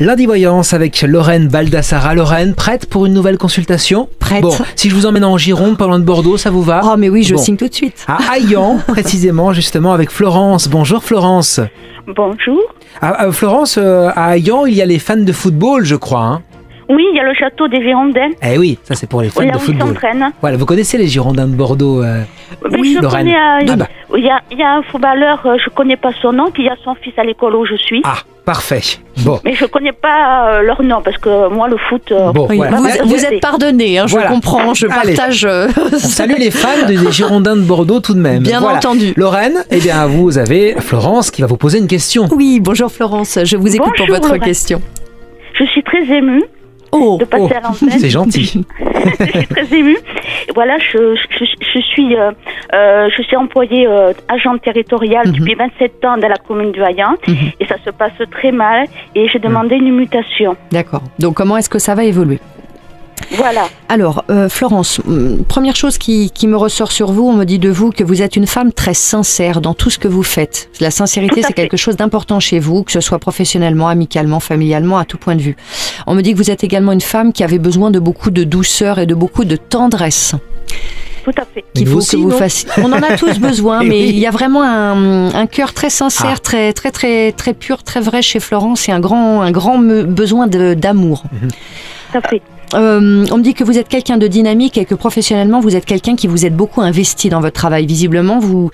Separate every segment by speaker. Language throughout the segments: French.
Speaker 1: Lundi Voyance avec Lorraine Baldassara. Lorraine, prête pour une nouvelle consultation?
Speaker 2: Prête.
Speaker 1: Bon, si je vous emmène en Gironde, pas loin de Bordeaux, ça vous va?
Speaker 2: Oh mais oui, je
Speaker 1: Bon.
Speaker 2: signe tout de suite.
Speaker 1: À Haillan, précisément, justement, avec Florence. Bonjour Florence.
Speaker 3: Bonjour.
Speaker 1: Florence, à Haillan, il y a les fans de football, je crois. Hein.
Speaker 3: Oui, il y a le château des Girondins.
Speaker 1: Eh oui, ça c'est pour les fans
Speaker 3: Là
Speaker 1: de
Speaker 3: où ils
Speaker 1: football.
Speaker 3: s'entraînent.
Speaker 1: Voilà, vous connaissez les Girondins de Bordeaux?
Speaker 3: Oui, je
Speaker 1: Lorraine.
Speaker 3: connais.
Speaker 1: Ah bah.
Speaker 3: Il y a un footballeur, je connais pas son nom, qui a son fils à l'école où je suis.
Speaker 1: Ah, parfait. Bon.
Speaker 3: Mais je connais pas leur nom parce que moi le foot.
Speaker 1: Bon,
Speaker 2: Oui,
Speaker 1: voilà.
Speaker 2: vous êtes pardonné, hein, je
Speaker 1: Voilà.
Speaker 2: comprends, je
Speaker 1: Allez.
Speaker 2: partage.
Speaker 1: On salue les fans des Girondins de Bordeaux tout de même.
Speaker 2: Bien entendu.
Speaker 1: Lorraine, eh bien vous avez Florence qui va vous poser une question.
Speaker 2: Oui, bonjour Florence, je vous écoute pour
Speaker 3: Bonjour,
Speaker 2: votre
Speaker 3: Lorraine.
Speaker 2: question.
Speaker 3: Je suis très émue
Speaker 2: Oh,
Speaker 3: de passer à l'antenne.
Speaker 1: C'est gentil.
Speaker 3: Je suis très émue. Et voilà, je suis employée agent territorial depuis 27 ans dans la commune de Haillan et ça se passe très mal et j'ai demandé une mutation.
Speaker 2: d'accord. Donc comment est-ce que ça va évoluer?
Speaker 3: Voilà.
Speaker 2: Alors, Florence, première chose qui me ressort sur vous, on me dit de vous que vous êtes une femme très sincère dans tout ce que vous faites. La sincérité,
Speaker 3: Tout à
Speaker 2: c'est
Speaker 3: fait.
Speaker 2: quelque chose d'important chez vous, que ce soit professionnellement, amicalement, familialement, à tout point de vue. On me dit que vous êtes également une femme qui avait besoin de beaucoup de douceur et de beaucoup de tendresse.
Speaker 3: Tout à fait.
Speaker 2: Qu'il
Speaker 1: Nous
Speaker 2: faut
Speaker 1: aussi,
Speaker 2: que vous
Speaker 1: non
Speaker 2: fassiez. On en a tous besoin,
Speaker 1: Eh
Speaker 2: mais
Speaker 1: oui.
Speaker 2: il y a vraiment un cœur très sincère, très pur, très vrai chez Florence et un grand besoin d'amour.
Speaker 3: Tout à fait.
Speaker 2: On me dit que vous êtes quelqu'un de dynamique et que professionnellement vous êtes quelqu'un qui vous êtes beaucoup investi dans votre travail. Visiblement, vous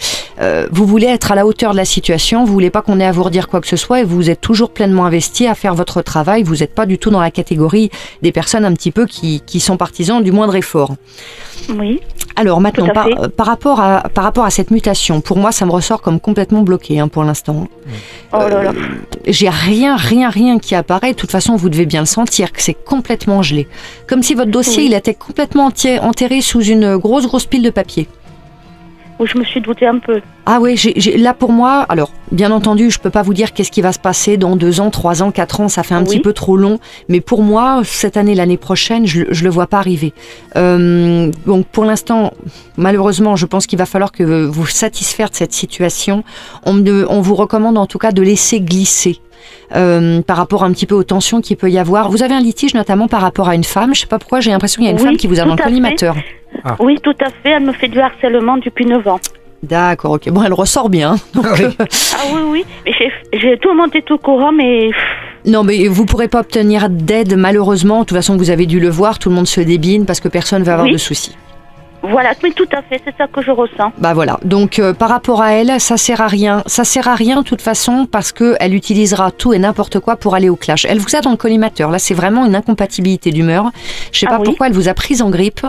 Speaker 2: voulez être à la hauteur de la situation, vous voulez pas qu'on ait à vous redire quoi que ce soit et vous êtes toujours pleinement investi à faire votre travail. Vous n'êtes pas du tout dans la catégorie des personnes un petit peu qui sont partisans du moindre effort.
Speaker 3: Oui.
Speaker 2: Alors maintenant,
Speaker 3: Tout à fait.
Speaker 2: par rapport à cette mutation, pour moi, ça me ressort comme complètement bloqué pour l'instant.
Speaker 3: Oh là là.
Speaker 2: J'ai rien qui apparaît. De toute façon, vous devez bien le sentir, que c'est complètement gelé. Comme si votre dossier,
Speaker 3: Oui.
Speaker 2: il était complètement enterré sous une grosse pile de papier.
Speaker 3: Où je me suis doutée un peu.
Speaker 2: Ah oui, là pour moi, alors bien entendu, je peux pas vous dire qu'est-ce qui va se passer dans 2 ans, 3 ans, 4 ans, ça fait un
Speaker 3: Oui.
Speaker 2: petit peu trop long. Mais pour moi, cette année, l'année prochaine, je le vois pas arriver. Donc pour l'instant, malheureusement, je pense qu'il va falloir que vous satisfaire de cette situation. On vous recommande en tout cas de laisser glisser. Par rapport un petit peu aux tensions qu'il peut y avoir. Vous avez un litige notamment par rapport à une femme. Je sais pas pourquoi, j'ai l'impression qu'il y a une
Speaker 3: Oui,
Speaker 2: femme qui vous a
Speaker 3: tout
Speaker 2: dans le
Speaker 3: à fait.
Speaker 2: collimateur.
Speaker 1: Ah.
Speaker 3: Oui, tout à fait. Elle me fait du harcèlement depuis 9 ans.
Speaker 2: D'accord, ok. Bon, elle ressort bien. Donc,
Speaker 1: Oui.
Speaker 3: Ah oui. Mais j'ai tout monté tout courant, mais
Speaker 2: non, mais vous pourrez pas obtenir d'aide malheureusement. De toute façon, vous avez dû le voir, tout le monde se débine parce que personne ne va avoir
Speaker 3: Oui.
Speaker 2: de soucis.
Speaker 3: voilà. Mais tout à fait, c'est ça que je ressens.
Speaker 2: Bah voilà. Donc par rapport à elle, ça sert à rien. Ça sert à rien de toute façon parce que elle utilisera tout et n'importe quoi pour aller au clash. Elle vous a dans le collimateur. Là, c'est vraiment une incompatibilité d'humeur. Je sais
Speaker 3: Ah
Speaker 2: pas
Speaker 3: oui.
Speaker 2: pourquoi elle vous a prise en grippe.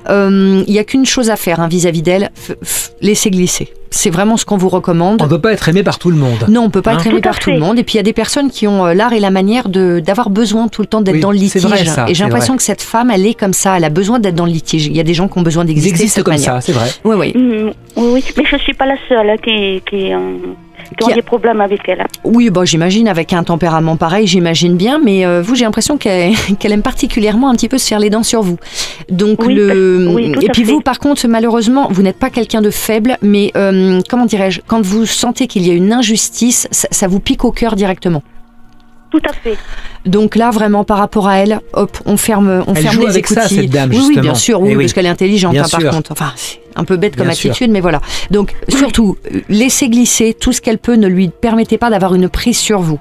Speaker 2: Il y a qu'une chose à faire vis-à-vis d'elle. Laissez glisser. C'est vraiment ce qu'on vous recommande.
Speaker 1: On ne peut pas être aimé par tout le monde.
Speaker 2: Non, on peut pas
Speaker 1: Hein
Speaker 2: être aimé
Speaker 3: Tout à
Speaker 2: par tout le
Speaker 3: fait.
Speaker 2: monde. Et puis il y a des personnes qui ont l'art et la manière d'avoir besoin tout le temps d'être
Speaker 1: Oui,
Speaker 2: dans le
Speaker 1: c'est
Speaker 2: litige.
Speaker 1: vrai, ça,
Speaker 2: et j'ai
Speaker 1: c'est
Speaker 2: l'impression
Speaker 1: vrai.
Speaker 2: que cette femme, elle est comme ça. Elle a besoin d'être dans le litige. Il y a des gens qui ont besoin
Speaker 1: Ils
Speaker 2: d'exister. de
Speaker 1: existent
Speaker 2: cette
Speaker 1: comme
Speaker 2: manière.
Speaker 1: ça, c'est vrai.
Speaker 2: Oui, oui.
Speaker 3: Oui. Mais je suis pas la seule qui ont des problèmes avec elle.
Speaker 2: Oui, bah, j'imagine, avec un tempérament pareil, j'imagine bien, mais vous, j'ai l'impression qu'elle aime particulièrement un petit peu se faire les dents sur vous. Donc,
Speaker 3: Oui, oui, tout
Speaker 2: et
Speaker 3: à
Speaker 2: puis
Speaker 3: fait.
Speaker 2: vous, par contre, malheureusement, vous n'êtes pas quelqu'un de faible, mais comment dirais-je, quand vous sentez qu'il y a une injustice, ça vous pique au cœur directement.
Speaker 3: Tout à fait.
Speaker 2: Donc là, vraiment, par rapport à elle, hop, on ferme
Speaker 1: joue
Speaker 2: les
Speaker 1: avec ça,
Speaker 2: écoutilles.
Speaker 1: cette dame,
Speaker 2: oui,
Speaker 1: justement.
Speaker 2: bien sûr,
Speaker 1: Eh oui.
Speaker 2: parce qu'elle est intelligente,
Speaker 1: Bien
Speaker 2: par
Speaker 1: sûr.
Speaker 2: contre. Enfin, c'est un peu bête comme
Speaker 1: Bien sûr.
Speaker 2: attitude, mais voilà. Donc, surtout, laissez glisser tout ce qu'elle peut, ne lui permettez pas d'avoir une prise sur vous.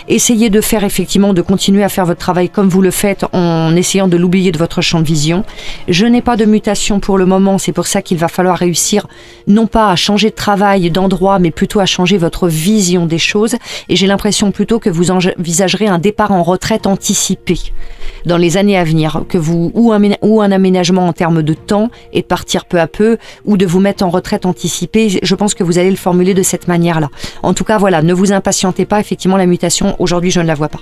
Speaker 2: Essayez de faire effectivement, de continuer à faire votre travail comme vous le faites en essayant de l'oublier de votre champ de vision. Je n'ai pas de mutation pour le moment, c'est pour ça qu'il va falloir réussir, non pas à changer de travail, d'endroit, mais plutôt à changer votre vision des choses. Et j'ai l'impression plutôt que vous envisagerez un départ en retraite anticipé dans les années à venir, que vous ou un aménagement en termes de temps et de partir peu à peu, ou de vous mettre en retraite anticipée. Je pense que vous allez le formuler de cette manière-là. En tout cas, voilà, ne vous impatientez pas. Effectivement, la mutation, aujourd'hui, je ne la vois pas.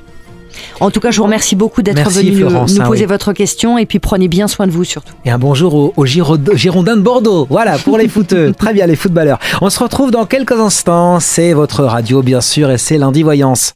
Speaker 2: En tout cas, je vous remercie beaucoup d'être
Speaker 1: Merci,
Speaker 2: venu
Speaker 1: Florence,
Speaker 2: nous poser
Speaker 1: oui.
Speaker 2: votre question et puis prenez bien soin de vous surtout.
Speaker 1: Et un bonjour aux Girondins de Bordeaux. Voilà, pour les footeux. Très bien, les footballeurs. On se retrouve dans quelques instants. C'est votre radio, bien sûr, et c'est Lundi Voyance.